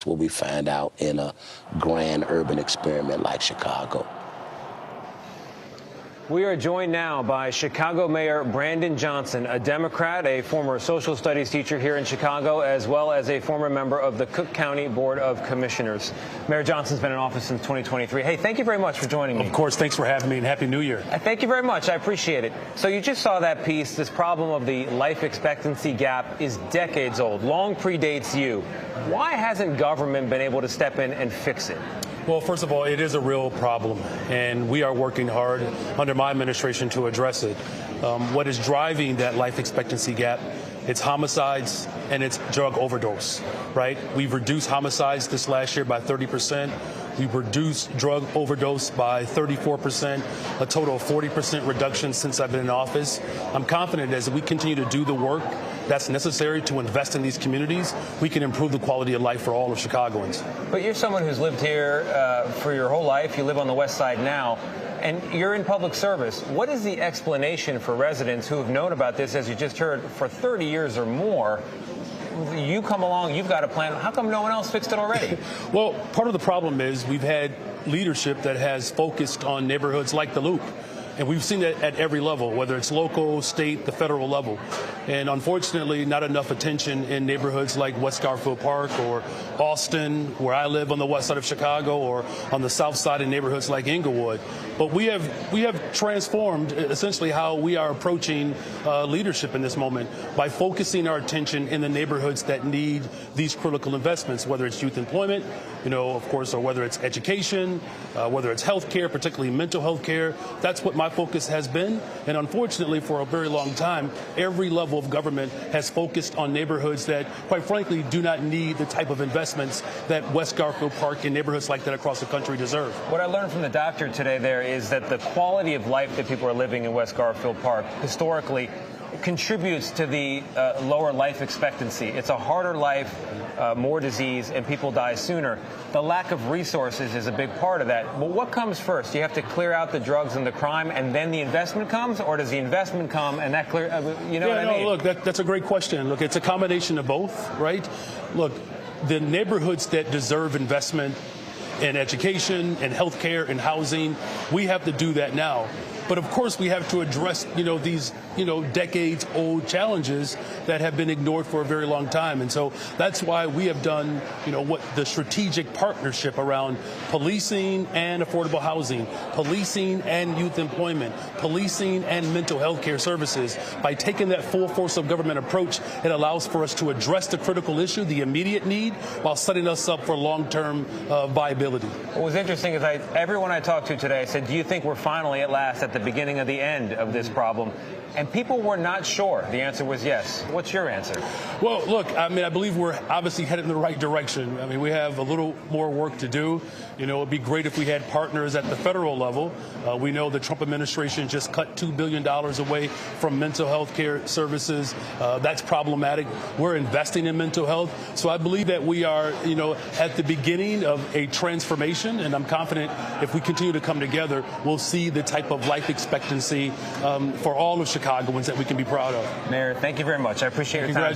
what we find out in a grand urban experiment like Chicago. We are joined now by Chicago Mayor Brandon Johnson, a Democrat, a former social studies teacher here in Chicago, as well as a former member of the Cook County Board of Commissioners. Mayor Johnson's been in office since 2023. Hey, thank you very much for joining me. Of course, thanks for having me, and Happy New Year. Thank you very much. I appreciate it. So you just saw that piece. This problem of the life expectancy gap is decades old, long predates you. Why hasn't government been able to step in and fix it? Well, first of all, it is a real problem, and we are working hard under my administration to address it. What is driving that life expectancy gap? It's homicides and it's drug overdose, right? We've reduced homicides this last year by 30%. We've reduced drug overdose by 34%, a total of 40% reduction since I've been in office. I'm confident as we continue to do the work that's necessary to invest in these communities, we can improve the quality of life for all of Chicagoans. But you're someone who's lived here for your whole life. You live on the West Side now, and you're in public service. What is the explanation for residents who have known about this, as you just heard, for 30 years or more? You come along, you've got a plan. How come no one else fixed it already? Well, part of the problem is we've had leadership that has focused on neighborhoods like the Loop. And we've seen that at every level, whether it's local, state, the federal level. And unfortunately, not enough attention in neighborhoods like West Garfield Park or Austin, where I live on the west side of Chicago, or on the south side in neighborhoods like Inglewood. But we have transformed essentially how we are approaching leadership in this moment by focusing our attention in the neighborhoods that need these critical investments, whether it's youth employment, of course, or whether it's education, whether it's health care, particularly mental health care. That's what my focus has been. And unfortunately, for a very long time, every level of government has focused on neighborhoods that, quite frankly, do not need the type of investments that West Garfield Park and neighborhoods like that across the country deserve. What I learned from the doctor today there is that the quality of life that people are living in West Garfield Park historically contributes to the lower life expectancy. It's a harder life, more disease, and people die sooner. The lack of resources is a big part of that. But what comes first? Do you have to clear out the drugs and the crime, and then the investment comes? Or does the investment come and that clear, you know what I mean? Look, that's a great question. Look, it's a combination of both, right? Look, the neighborhoods that deserve investment in education and health care and housing, we have to do that now. But of course, we have to address, these, decades-old challenges that have been ignored for a very long time. And so that's why we have done, what the strategic partnership around policing and affordable housing, policing and youth employment, policing and mental health care services. By taking that full force of government approach, it allows for us to address the critical issue, the immediate need, while setting us up for long-term viability. What was interesting is everyone I talked to today said, do you think we're finally at last at the beginning of the end of this problem? And people were not sure. The answer was yes. What's your answer? Well, look, I believe we're obviously headed in the right direction. We have a little more work to do. It would be great if we had partners at the federal level. We know the Trump administration just cut $2 billion away from mental health care services. That's problematic. We're investing in mental health. So I believe that we are, at the beginning of a transformation. And I'm confident if we continue to come together, we'll see the type of life expectancy for all of Chicagoans that we can be proud of. Mayor, thank you very much. I appreciate your time.